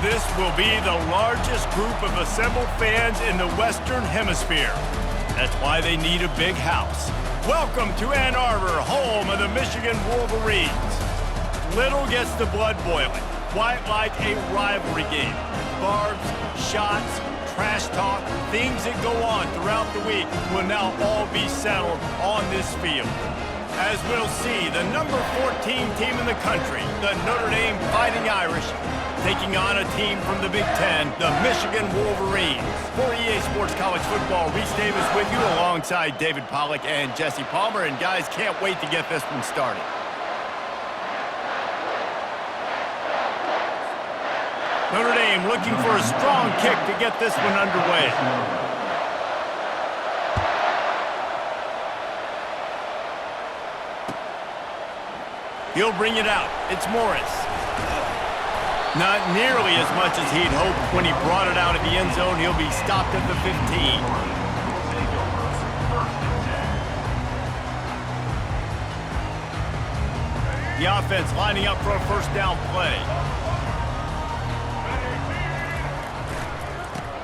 This will be the largest group of assembled fans in the Western Hemisphere. That's why they need a big house. Welcome to Ann Arbor, home of the Michigan Wolverines. Little gets the blood boiling, quite like a rivalry game. Barbs, shots, trash talk, things that go on throughout the week will now all be settled on this field. As we'll see, the number 14 team in the country, the Notre Dame Fighting Irish, taking on a team from the Big Ten, the Michigan Wolverines. For EA Sports College Football, Reese Davis with you alongside David Pollack and Jesse Palmer. And guys, can't wait to get this one started. Notre Dame looking for a strong kick to get this one underway. He'll bring it out. It's Morris. Not nearly as much as he'd hoped when he brought it out of the end zone. He'll be stopped at the 15. The offense lining up for a first down play.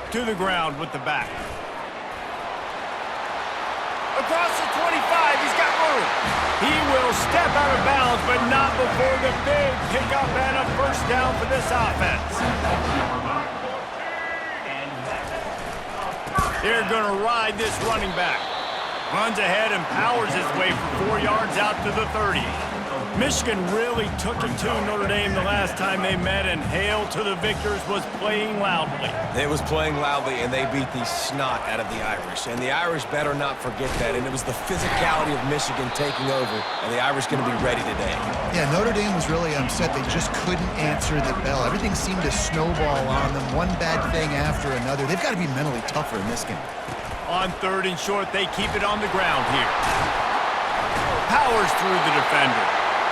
To the ground with the back. Across the 25, he's got room. He will step out of bounds, but not before the big pickup and a first down for this offense. They're going to ride this running back. Runs ahead and powers his way for 4 yards out to the 30. Michigan really took it to Notre Dame the last time they met, and Hail to the Victors was playing loudly. It was playing loudly, and they beat the snot out of the Irish. And the Irish better not forget that. And it was the physicality of Michigan taking over, and the Irish going to be ready today. Yeah, Notre Dame was really upset. They just couldn't answer the bell. Everything seemed to snowball on them, one bad thing after another. They've got to be mentally tougher in this game. On 3rd and short, they keep it on the ground here. Powers through the defender.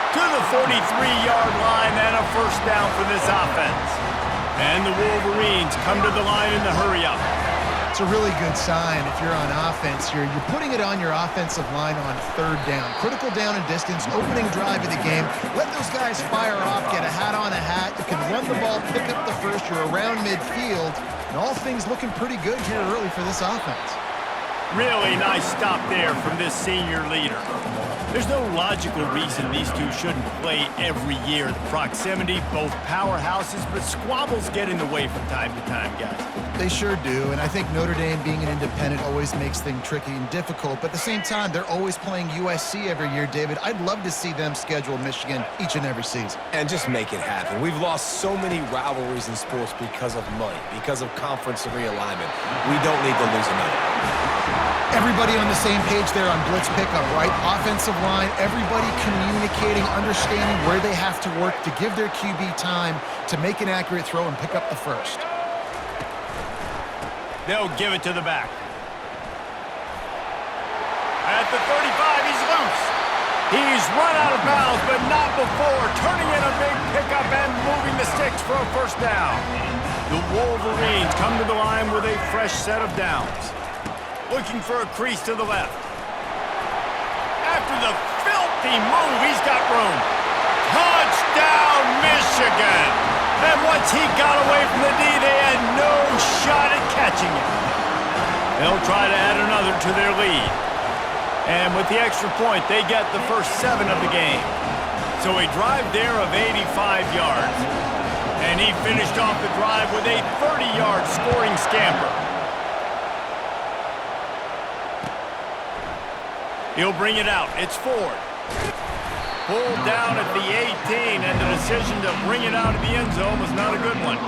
To the 43-yard line and a first down for this offense. And the Wolverines come to the line in the hurry-up. It's a really good sign if you're on offense here. You're putting it on your offensive line on 3rd down. Critical down and distance, opening drive of the game. Let those guys fire off, get a hat on a hat. You can run the ball, pick up the first. You're around midfield. And all things looking pretty good here early for this offense. Really nice stop there from this senior leader. There's no logical reason these two shouldn't play every year. The proximity, both powerhouses, but squabbles get in the way from time to time, guys. They sure do, and I think Notre Dame being an independent always makes things tricky and difficult, but at the same time, they're always playing USC every year, David. I'd love to see them schedule Michigan each and every season. And just make it happen. We've lost so many rivalries in sports because of money, because of conference realignment. We don't need to lose another. Everybody on the same page there on blitz pickup, right? Offensive line, everybody communicating, understanding where they have to work to give their QB time to make an accurate throw and pick up the first. They'll give it to the back. At the 35, he's loose. He's run out of bounds, but not before turning in a big pickup and moving the sticks for a first down. The Wolverines come to the line with a fresh set of downs. Looking for a crease to the left. After the filthy move, he's got room. Touchdown, Michigan! And once he got away from the D, they had no shot at catching it. They'll try to add another to their lead. And with the extra point, they get the first 7 of the game. So a drive there of 85 yards. And he finished off the drive with a 30-yard scoring scamper. He'll bring it out. It's Ford. Pulled down at the 18, and the decision to bring it out of the end zone was not a good one.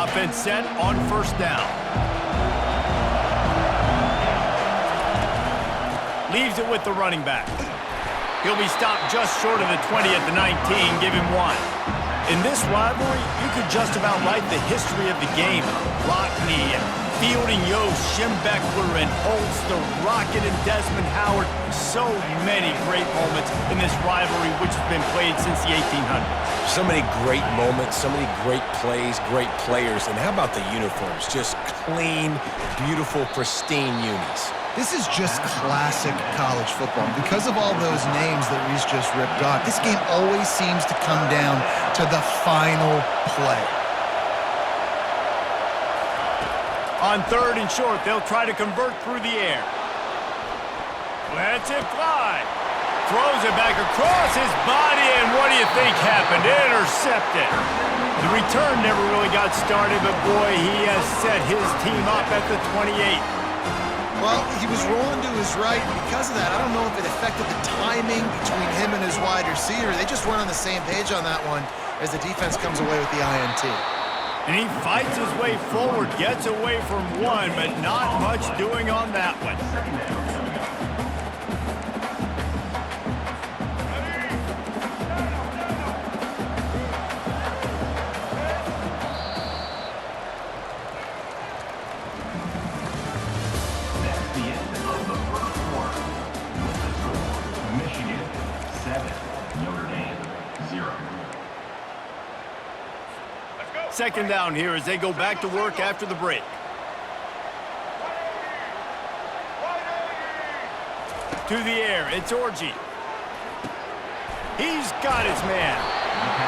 offense set on first down. Leaves it with the running back. He'll be stopped just short of the 20 at the 19, give him 1. In this rivalry, you could just about write the history of the game. Lockney and Fielding Yost, Schembechler and Holtz, the Rocket and Desmond Howard. So many great moments in this rivalry, which has been played since the 1800s. So many great moments, so many great plays, great players. And how about the uniforms? Just clean, beautiful, pristine unis. This is just classic college football. Because of all those names that Reese just ripped off, this game always seems to come down to the final play. On 3rd and short, they'll try to convert through the air. Lets it fly. Throws it back across his body, and what do you think happened? Intercepted. The return never really got started, but boy, he has set his team up at the 28. Well, he was rolling to his right. Because of that, I don't know if it affected the timing between him and his wide receiver. They just weren't on the same page on that one as the defense comes away with the INT. And he fights his way forward, gets away from one, but not much doing on that one. Second down here as they go back to work after the break. To the air, it's Orji. He's got his man.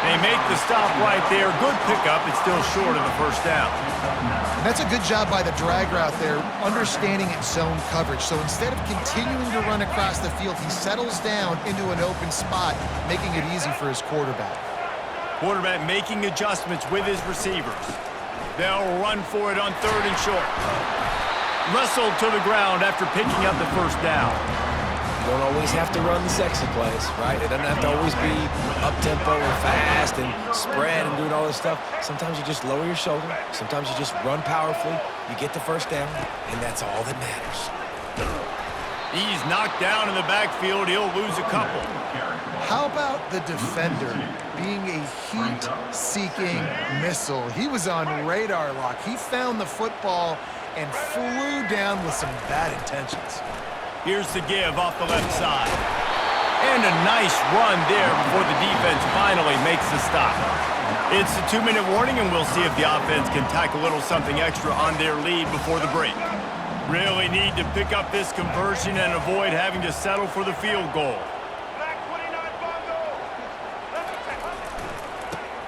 They make the stop right there. Good pickup. It's still short of the first down. And that's a good job by the drag route there, understanding its zone coverage. So instead of continuing to run across the field, he settles down into an open spot, making it easy for his quarterback. Quarterback making adjustments with his receivers. They'll run for it on 3rd and short. Wrestled to the ground after picking up the first down. You don't always have to run the sexy plays, right? It doesn't have to always be up-tempo and fast and spread and doing all this stuff. Sometimes you just lower your shoulder. Sometimes you just run powerfully. You get the first down, and that's all that matters. He's knocked down in the backfield. He'll lose a couple. How about the defender being a heat-seeking missile? He was on radar lock. He found the football and flew down with some bad intentions. Here's the give off the left side. And a nice run there before the defense finally makes the stop. It's a 2-minute warning, and we'll see if the offense can tack a little something extra on their lead before the break. Really need to pick up this conversion and avoid having to settle for the field goal.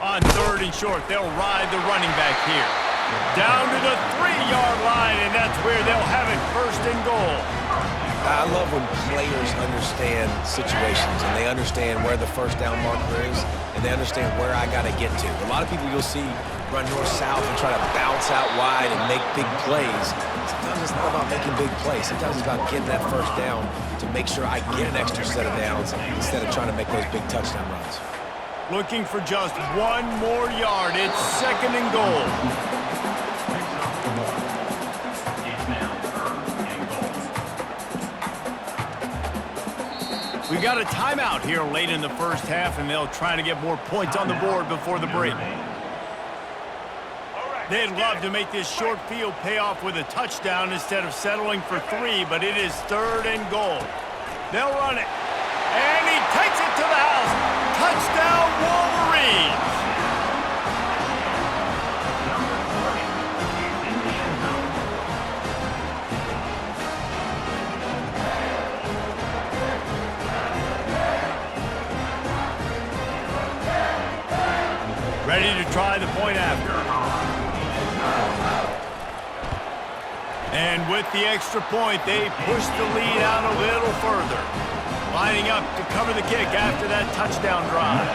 On 3rd and short, they'll ride the running back here. Down to the 3-yard line, and that's where they'll have it 1st and goal. I love when players understand situations and they understand where the first down marker is and they understand where I got to get to. A lot of people you'll see run north-south and try to bounce out wide and make big plays. Sometimes it's not about making big plays. Sometimes it's about getting that first down to make sure I get an extra set of downs instead of trying to make those big touchdown runs. Looking for just 1 more yard. It's 2nd and goal. We got a timeout here late in the first half, and they'll try to get more points on the board before the break. They'd love to make this short field pay off with a touchdown instead of settling for 3, but it is 3rd and goal. They'll run it, and he takes it to the house. Touchdown, Wolverines! Ready to try the point after. And with the extra point, they push the lead out a little further. Lining up to cover the kick after that touchdown drive.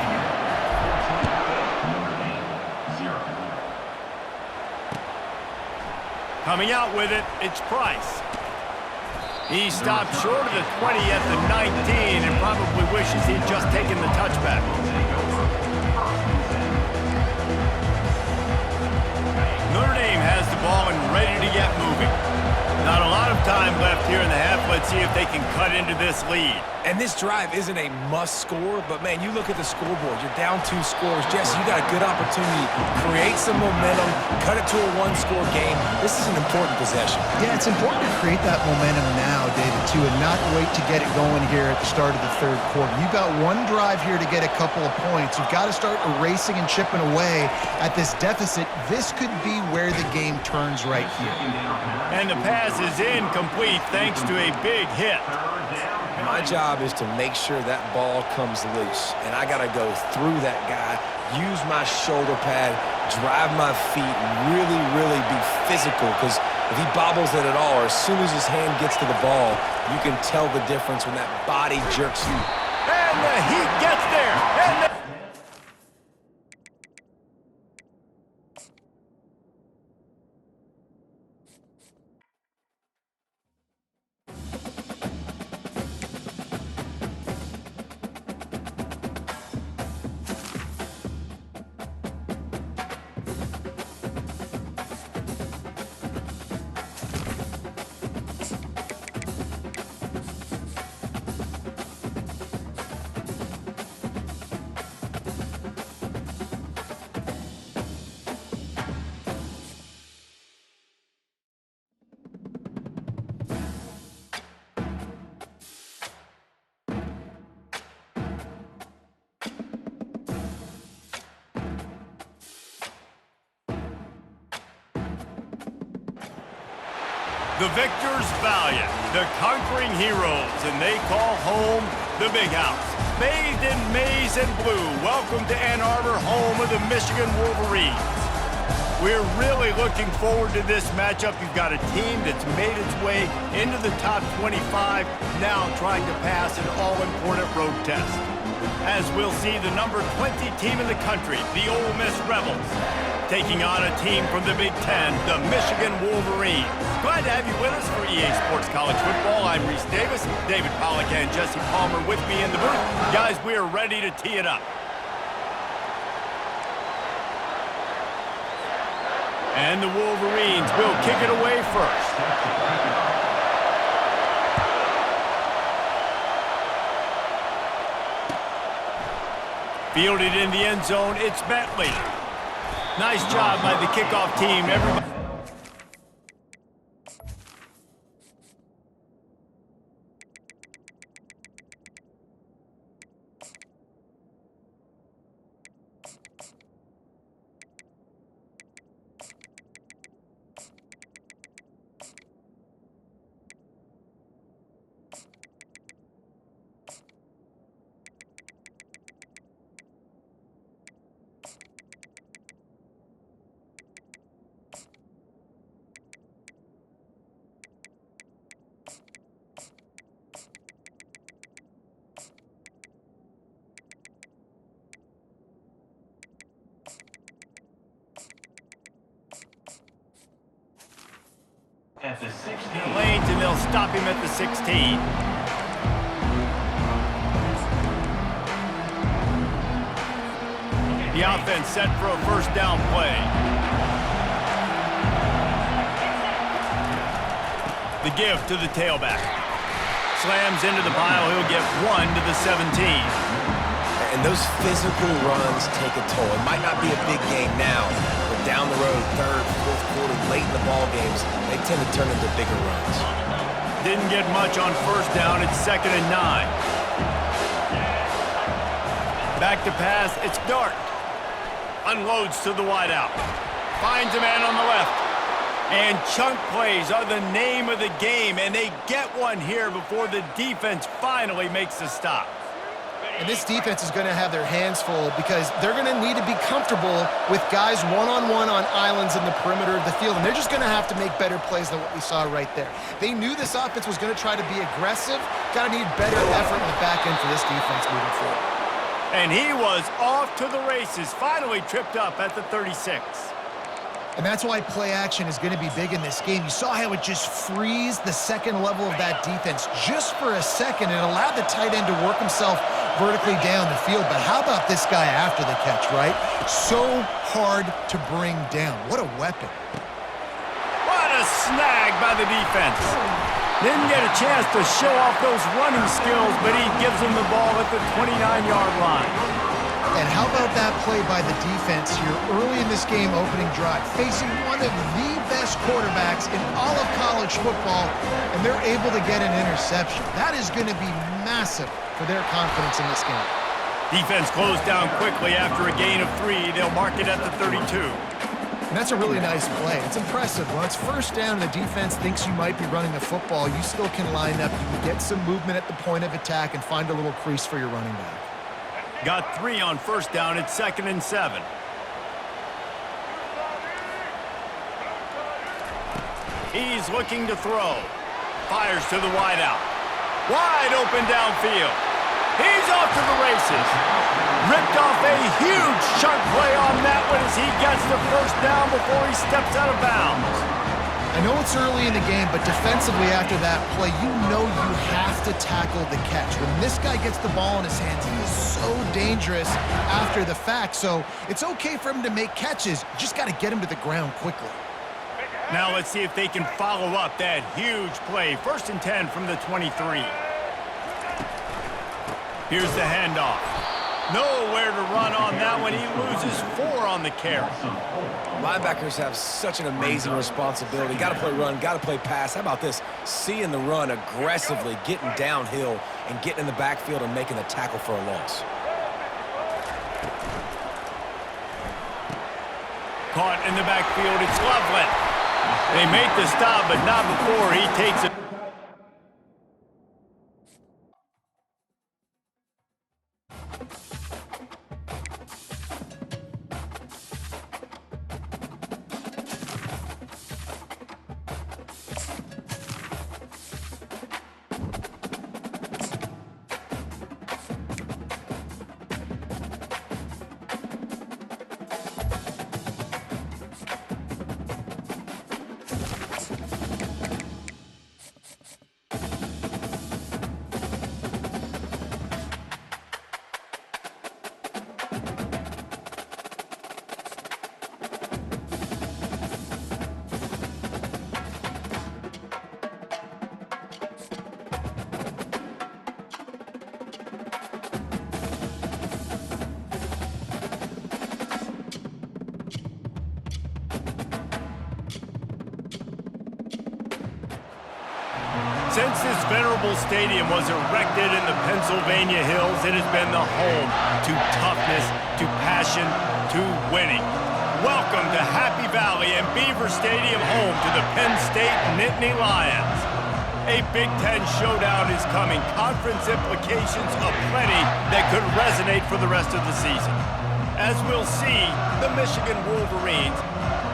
Coming out with it, it's Price. He stopped short of the 20 at the 19 and probably wishes he'd just taken the touchback. and ready to get moving. Not a lot of time left here in the half. Let's see if they can cut into this lead. And this drive isn't a must score, but man, you look at the scoreboard, you're down 2 scores. Jesse, you got a good opportunity to create some momentum, cut it to a 1-score game. This is an important possession. Yeah, it's important to create that momentum now, David, too, and not wait to get it going here at the start of the third quarter. You've got one drive here to get a couple of points. You've got to start erasing and chipping away at this deficit. This could be where the game turns right here. And the pass is incomplete thanks to a big hit. My job is to make sure that ball comes loose, and I got to go through that guy, use my shoulder pad, drive my feet, really, really be physical, because if he bobbles it at all, or as soon as his hand gets to the ball, you can tell the difference when that body jerks you. And the heat gets there. The victors valiant, the conquering heroes, and they call home the Big House. Bathed in maize and blue, welcome to Ann Arbor, home of the Michigan Wolverines. We're really looking forward to this matchup. You've got a team that's made its way into the top 25, now trying to pass an all-important road test. As we'll see the number 20 team in the country, the Ole Miss Rebels, taking on a team from the Big Ten, the Michigan Wolverines. Glad to have you with us for EA Sports College Football. I'm Reese Davis, David Pollack and Jesse Palmer with me in the booth. Guys, we are ready to tee it up. And the Wolverines will kick it away first. Fielded in the end zone, it's Bentley. Nice job by the kickoff team. Everybody. At the 16. Lanes, and they'll stop him at the 16. The offense set for a first down play. The give to the tailback. Slams into the pile. He'll get 1 to the 17. And those physical runs take a toll. It might not be a big game now, but down the road, third, fourth quarter, late in the ball games, they tend to turn into bigger runs. Didn't get much on first down. It's 2nd and 9. Back to pass. It's Dart. Unloads to the wideout. Finds a man on the left. And chunk plays are the name of the game, and they get one here before the defense finally makes the stop. And this defense is going to have their hands full because they're going to need to be comfortable with guys one-on-one on islands in the perimeter of the field. And they're just going to have to make better plays than what we saw right there. They knew this offense was going to try to be aggressive. Got to need better effort in the back end for this defense moving forward. And he was off to the races, finally tripped up at the 36. And that's why play action is going to be big in this game. You saw how it just frees the second level of that defense just for a second. It allowed the tight end to work himself vertically down the field. But how about this guy after the catch, right? So hard to bring down. What a weapon. Oh, snag by the defense. Didn't get a chance to show off those running skills, but he gives him the ball at the 29-yard line. And how about that play by the defense here early in this game opening drive, facing one of the best quarterbacks in all of college football, and they're able to get an interception. That is going to be massive for their confidence in this game. Defense closed down quickly after a gain of 3. They'll mark it at the 32. And that's a really nice play. It's impressive. When it's first down and the defense thinks you might be running the football, you still can line up. You can get some movement at the point of attack and find a little crease for your running back. Got 3 on first down. It's 2nd and 7. He's looking to throw. Fires to the wideout. Wide open downfield. He's off to the races. Ripped off a huge sharp play on that one as he gets the first down before he steps out of bounds. I know it's early in the game, but defensively after that play, you know you have to tackle the catch. When this guy gets the ball in his hands, he is so dangerous after the fact. So it's okay for him to make catches. You just got to get him to the ground quickly. Now let's see if they can follow up that huge play. 1st and 10 from the 23. Here's the handoff. Nowhere to run on that one. He loses 4 on the carry. Linebackers have such an amazing responsibility. Got to play run, got to play pass. How about this? Seeing the run aggressively, getting downhill, and getting in the backfield and making the tackle for a loss. Caught in the backfield. It's Loveland. They make the stop, but not before he takes it. Since this venerable stadium was erected in the Pennsylvania Hills, it has been the home to toughness, to passion, to winning. Welcome to Happy Valley and Beaver Stadium, home to the Penn State Nittany Lions. A Big Ten showdown is coming. Conference implications aplenty that could resonate for the rest of the season. As we'll see, the Michigan Wolverines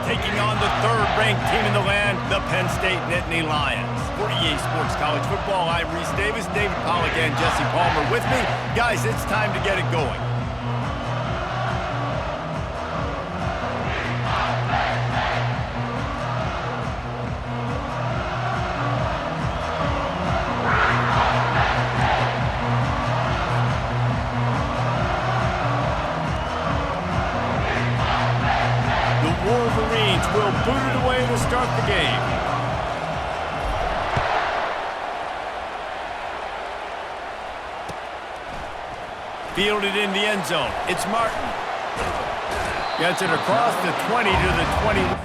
taking on the 3rd-ranked team in the land, the Penn State Nittany Lions. For EA Sports College Football, I'm Reese Davis, David Pollack, and Jesse Palmer with me. Guys, it's time to get it going. The Wolverines will boot it away to start the game. Fielded in the end zone. It's Martin. Gets it across the 20 to the 21.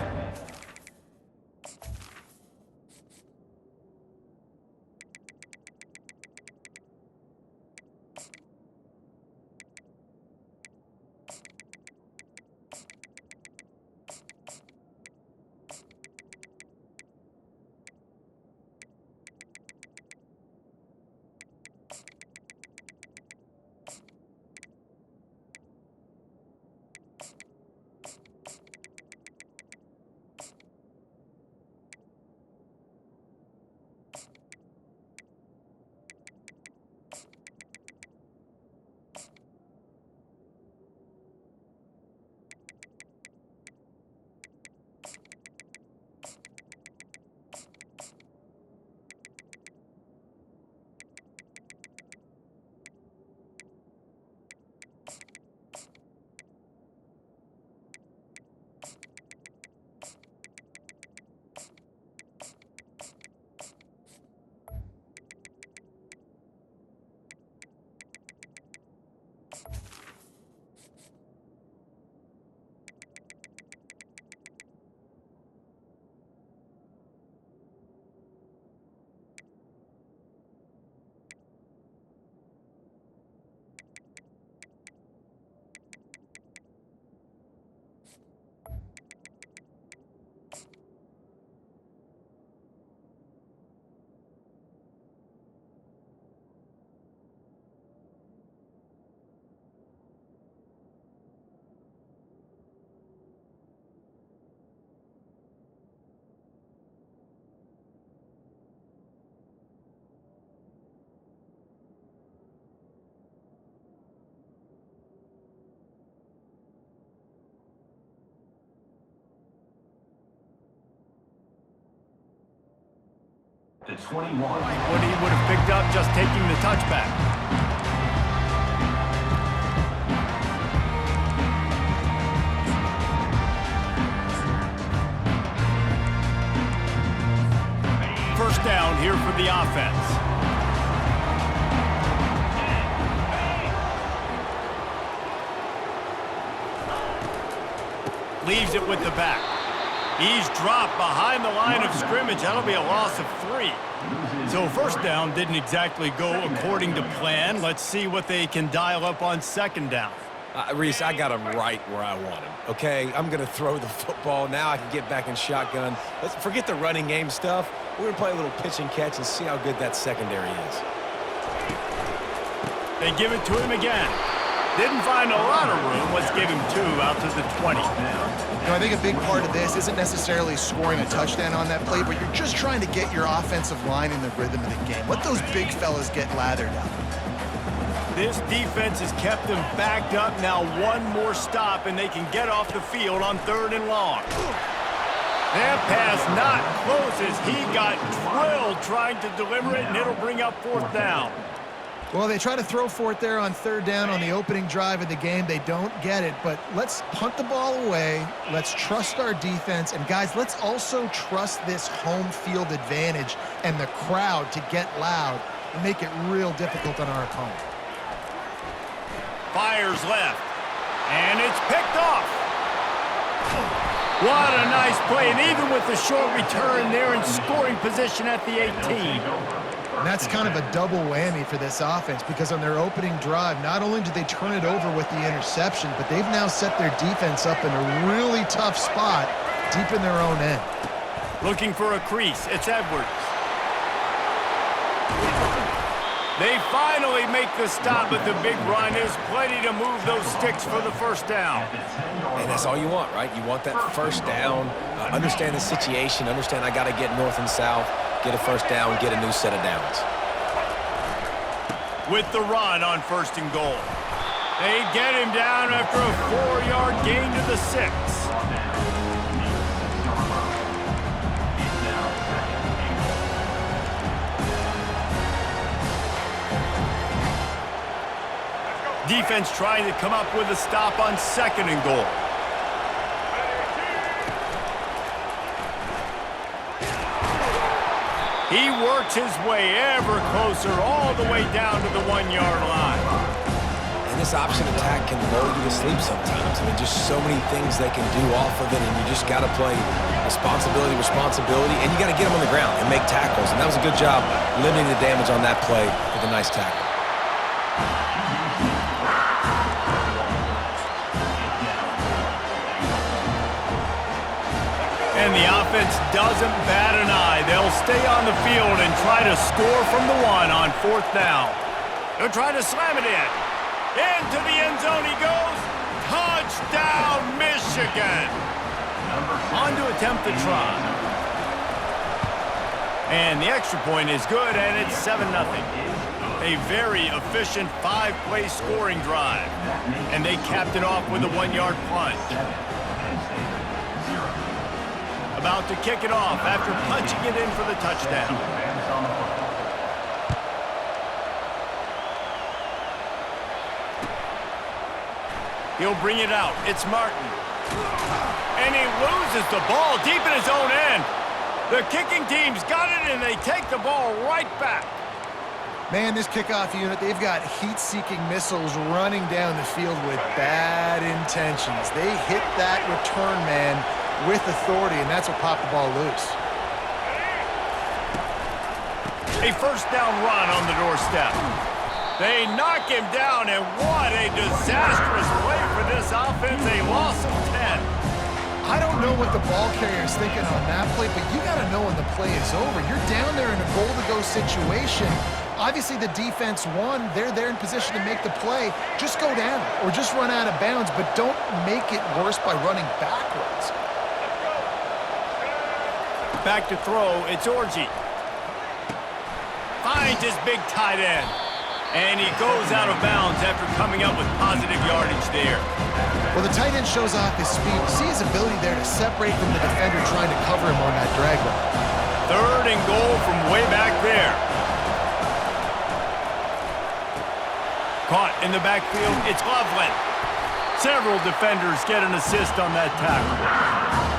the 21. What he would have picked up just taking the touchback. First down here for the offense. Leaves it with the back. He's dropped behind the line of scrimmage. That'll be a loss of 3. So first down didn't exactly go according to plan. Let's see what they can dial up on second down. Reese, I got him right where I want him, okay? I'm going to throw the football. Now I can get back in shotgun. Let's forget the running game stuff. We're going to play a little pitch and catch and see how good that secondary is. They give it to him again. Didn't find a lot of room. Let's give him 2 out to the 20. You know, I think a big part of this isn't necessarily scoring a touchdown on that play, but you're just trying to get your offensive line in the rhythm of the game. Let those big fellas get lathered up. This defense has kept them backed up. Now one more stop, and they can get off the field on 3rd and long. That pass not close as he got drilled trying to deliver it, and it'll bring up 4th down. Well, they try to throw for it there on 3rd down on the opening drive of the game. They don't get it, but let's punt the ball away. Let's trust our defense. And, guys, let's also trust this home field advantage and the crowd to get loud and make it real difficult on our opponent. Fires left, and it's picked off. What a nice play, and even with the short return, they're in scoring position at the 18. And that's kind of a double whammy for this offense because on their opening drive, not only did they turn it over with the interception, but they've now set their defense up in a really tough spot deep in their own end. Looking for a crease. It's Edwards. They finally make the stop, but the big run is plenty to move those sticks for the first down. And that's all you want, right? You want that first down, understand the situation, understand I got to get north and south, get a first down, get a new set of downs. With the run on 1st and goal. They get him down after a 4-yard gain to the 6. Defense trying to come up with a stop on 2nd and goal. He works his way ever closer all the way down to the 1-yard line. And this option attack can lull you to sleep sometimes. I mean, just so many things they can do off of it, and you just got to play responsibility, and you got to get them on the ground and make tackles. And that was a good job limiting the damage on that play with a nice tackle. And the offense doesn't bat an eye. They'll stay on the field and try to score from the 1 on 4th down. They'll try to slam it in. Into the end zone he goes. Touchdown, Michigan. On to attempt the try. And the extra point is good, and it's 7-0. A very efficient 5-play scoring drive. And they capped it off with a 1-yard punt. About to kick it off after punching it in for the touchdown. He'll bring it out. It's Martin. And he loses the ball deep in his own end. The kicking team's got it, and they take the ball right back. Man, this kickoff unit, they've got heat-seeking missiles running down the field with bad intentions. They hit that return man with authority, and that's what popped the ball loose. A first down run on the doorstep. They knock him down, and what a disastrous play for this offense. A loss of 10. I don't know what the ball carrier is thinking on that play, but you got to know when the play is over. You're down there in a goal-to-go situation. Obviously, the defense won. They're there in position to make the play. Just go down or just run out of bounds, but don't make it worse by running backwards. Back to throw, it's Orji. Finds his big tight end. And he goes out of bounds after coming up with positive yardage there. Well, the tight end shows off his speed. See his ability there to separate from the defender trying to cover him on that drag route. Third and goal from way back there. Caught in the backfield, it's Loveland. Several defenders get an assist on that tackle.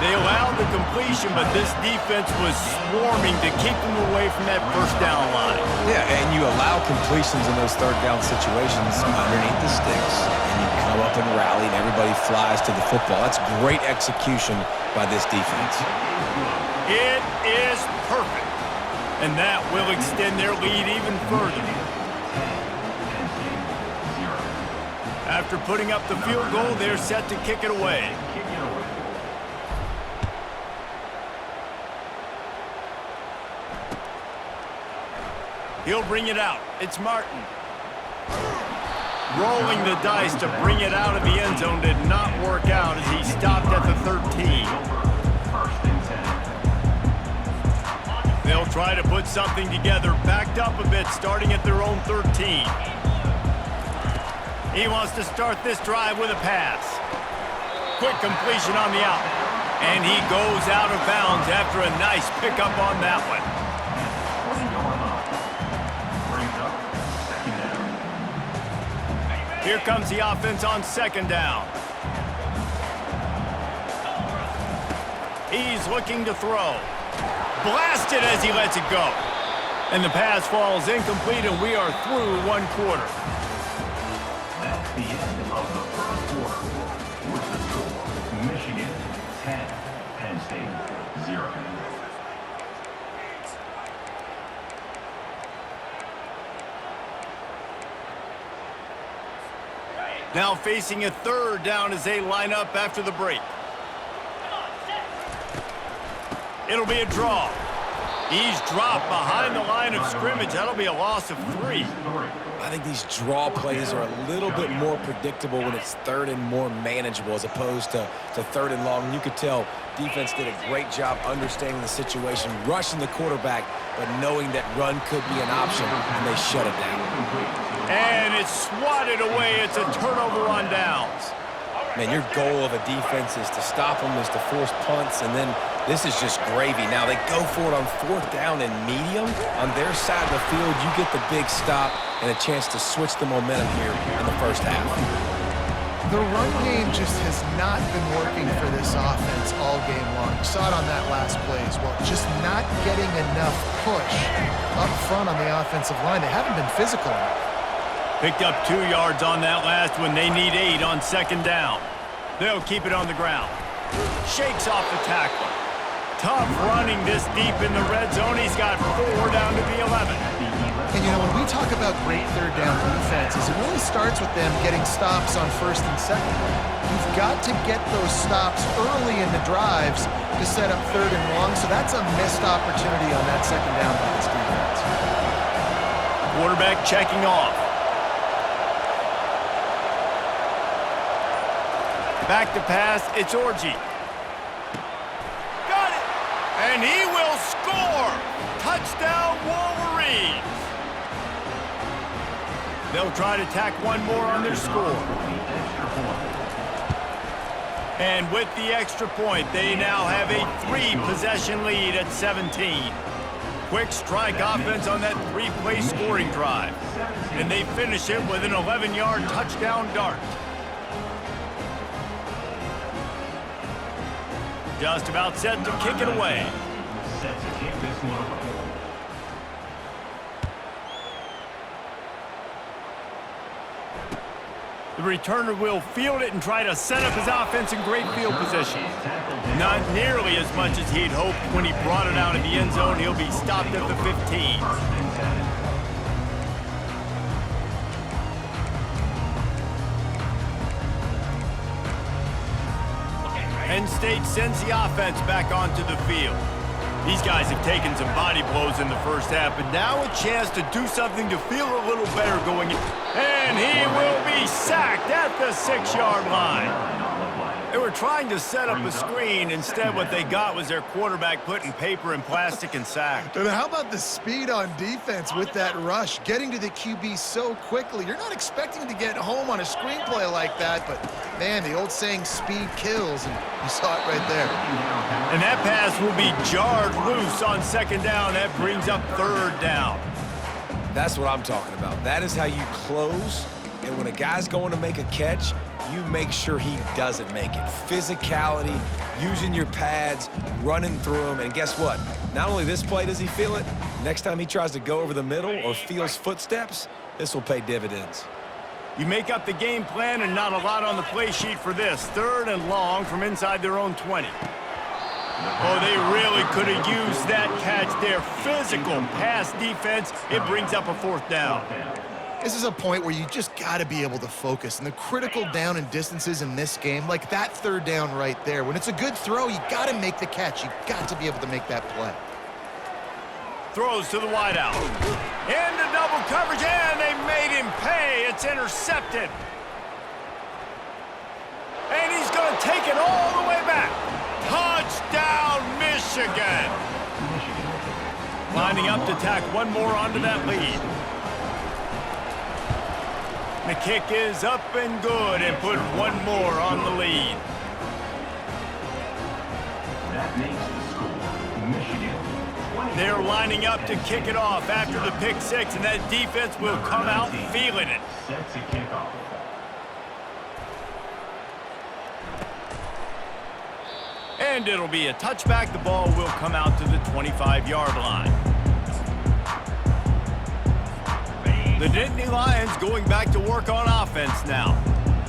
They allowed the completion, but this defense was swarming to keep them away from that first down line. Yeah, and you allow completions in those third down situations underneath the sticks, and you come up and rally, and everybody flies to the football. That's great execution by this defense. It is perfect, and that will extend their lead even further. After putting up the field goal, they're set to kick it away. He'll bring it out. It's Martin. Rolling the dice to bring it out of the end zone did not work out as he stopped at the 13. They'll try to put something together, backed up a bit, starting at their own 13. He wants to start this drive with a pass. Quick completion on the out. And he goes out of bounds after a nice pickup on that one. Here comes the offense on second down. He's looking to throw. Blasted as he lets it go. And the pass falls incomplete, and we are through one quarter. That's the end of the first quarter. What's the score? Michigan 10, Penn State 0. Now facing a third down as they line up after the break. It'll be a draw. He's dropped behind the line of scrimmage. That'll be a loss of 3. I think these draw plays are a little bit more predictable when it's third and more manageable as opposed to third and long. You could tell defense did a great job understanding the situation, rushing the quarterback, but knowing that run could be an option, and they shut it down. And it's swatted away. It's a turnover on downs. Man, your goal of a defense is to stop them, is to force punts, and then this is just gravy. Now they go for it on fourth down and medium. On their side of the field, you get the big stop and a chance to switch the momentum here in the first half. The run game just has not been working for this offense all game long. You saw it on that last play as well. Just not getting enough push up front on the offensive line. They haven't been physical enough. Picked up 2 yards on that last one. They need 8 on second down. They'll keep it on the ground. Shakes off the tackler. Tough running this deep in the red zone. He's got 4 down to the 11. And, you know, when we talk about great third down defenses, it really starts with them getting stops on first and second. You've got to get those stops early in the drives to set up third and long, so that's a missed opportunity on that second down by this defense. Quarterback checking off. Back to pass, it's Orji. Got it! And he will score! Touchdown, Wolverines! They'll try to tack one more on their score. And with the extra point, they now have a 3-possession lead at 17. Quick strike offense on that 3-play scoring drive. And they finish it with an 11-yard touchdown dart. Just about set to kick it away. Set to kick this one away. The returner will field it and try to set up his offense in great field position. Not nearly as much as he'd hoped when he brought it out of the end zone. He'll be stopped at the 15. Penn State sends the offense back onto the field. These guys have taken some body blows in the first half, but now a chance to do something to feel a little better going in. And he will be sacked at the 6-yard line. They were trying to set up a screen. Instead, what they got was their quarterback putting paper in plastic and sacked. And how about the speed on defense with that rush, getting to the QB so quickly? You're not expecting to get home on a screenplay like that, but, man, the old saying, speed kills, and you saw it right there. And that pass will be jarred loose on second down. That brings up third down. That's what I'm talking about. That is how you close, and when a guy's going to make a catch, you make sure he doesn't make it. Physicality, using your pads, running through him, and guess what? Not only this play does he feel it, next time he tries to go over the middle or feels footsteps, this will pay dividends. You make up the game plan and not a lot on the play sheet for this. Third and long from inside their own 20. Oh, they really could have used that catch there. Physical pass defense. It brings up a fourth down. This is a point where you just got to be able to focus. And the critical down and distances in this game, like that third down right there, when it's a good throw, you got to make the catch. You got to be able to make that play. Throws to the wideout. Into double coverage, and they made him pay. It's intercepted. And he's going to take it all the way back. Touchdown, Michigan. Lining up to tack one more onto that lead. The kick is up and good and put one more on the lead. That makes the score Michigan 20. They're lining up to kick it off after the pick six, and that defense will come out feeling it. Set to kick off. And it'll be a touchback. The ball will come out to the 25-yard line. The Nittany Lions going back to work on offense now.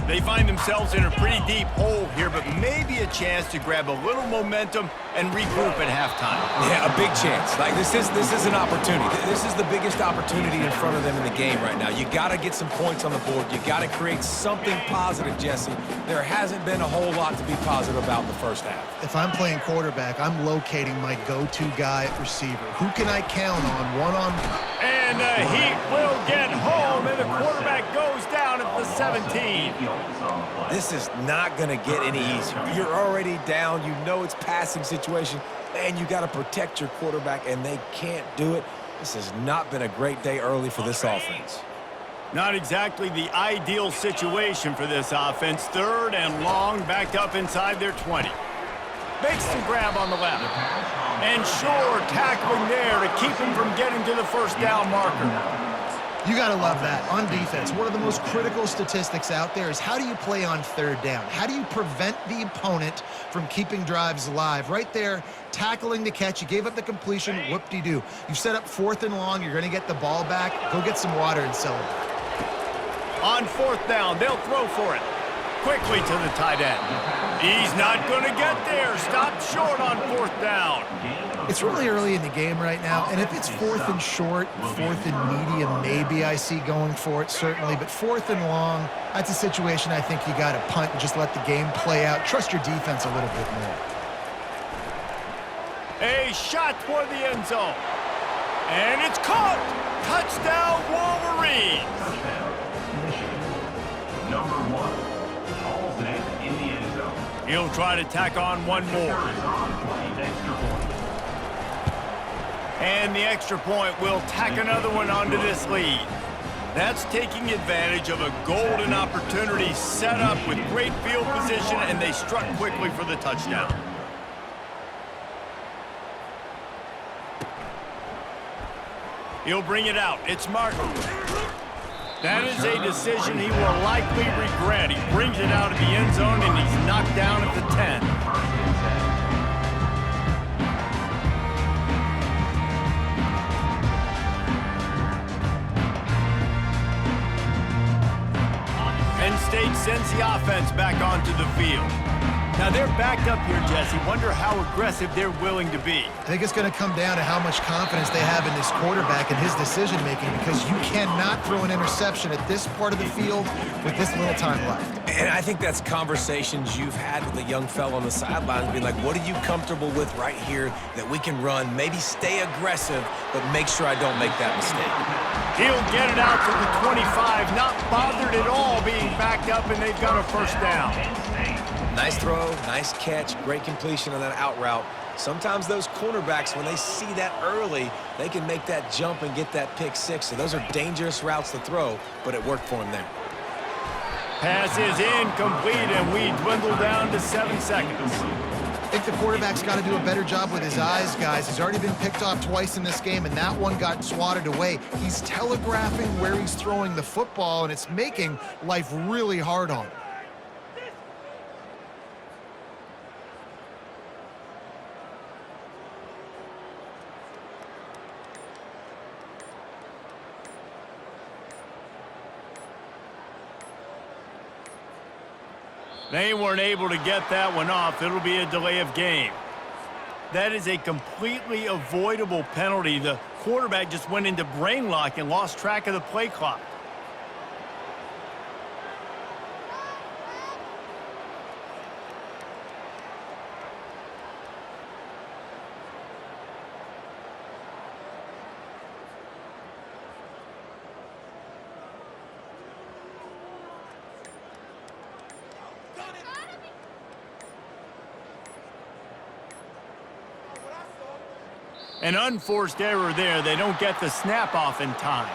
They find themselves in a pretty deep hole here, but maybe a chance to grab a little momentum and regroup at halftime. Yeah, a big chance. Like, this is an opportunity. This is the biggest opportunity in front of them in the game right now. You got to get some points on the board. You got to create something positive, Jesse. There hasn't been a whole lot to be positive about in the first half. If I'm playing quarterback, I'm locating my go-to guy at receiver. Who can I count on one-on-one? And the Heat will get home, and the quarterback goes down at the 17. This is not going to get any easier. You're already down. You know it's passing situation. Man, you got to protect your quarterback, and they can't do it. This has not been a great day early for this offense. Not exactly the ideal situation for this offense. Third and long, backed up inside their 20. Makes the grab on the left. And sure, tackling there to keep him from getting to the first down marker. You got to love that. On defense, one of the most critical statistics out there is how do you play on third down? How do you prevent the opponent from keeping drives alive? Right there, tackling the catch. You gave up the completion. Whoop-de-doo. You set up fourth and long. You're going to get the ball back. Go get some water and celebrate. On fourth down, they'll throw for it. Quickly to the tight end. He's not going to get there. Stopped short on fourth down. It's really early in the game right now, and if it's fourth and short, fourth and medium, maybe I see going for it, certainly. But fourth and long, that's a situation I think you got to punt and just let the game play out. Trust your defense a little bit more. A shot toward the end zone. And it's caught. Touchdown, Wolverines. Number 1, hauls it in the end zone. He'll try to tack on one more. Extra point. And the extra point will tack another one onto this lead. That's taking advantage of a golden opportunity set up with great field position, and they struck quickly for the touchdown. He'll bring it out. It's Martin. That is a decision he will likely regret. He brings it out of the end zone, and he's knocked down at the 10. Penn State sends the offense back onto the field. Now they're backed up here, Jesse. Wonder how aggressive they're willing to be. I think it's going to come down to how much confidence they have in this quarterback and his decision-making, because you cannot throw an interception at this part of the field with this little time left. And I think that's conversations you've had with a young fellow on the sidelines, being like, what are you comfortable with right here that we can run? Maybe stay aggressive, but make sure I don't make that mistake. He'll get it out to the 25, not bothered at all being backed up, and they've got a first down. Nice throw, nice catch, great completion on that out route. Sometimes those cornerbacks, when they see that early, they can make that jump and get that pick six. So those are dangerous routes to throw, but it worked for him there. Pass is incomplete, and we dwindle down to 7 seconds. I think the quarterback's got to do a better job with his eyes, guys. He's already been picked off twice in this game, and that one got swatted away. He's telegraphing where he's throwing the football, and it's making life really hard on him. They weren't able to get that one off. It'll be a delay of game. That is a completely avoidable penalty. The quarterback just went into brain lock and lost track of the play clock. An unforced error there. They don't get the snap off in time.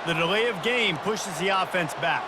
The delay of game pushes the offense back.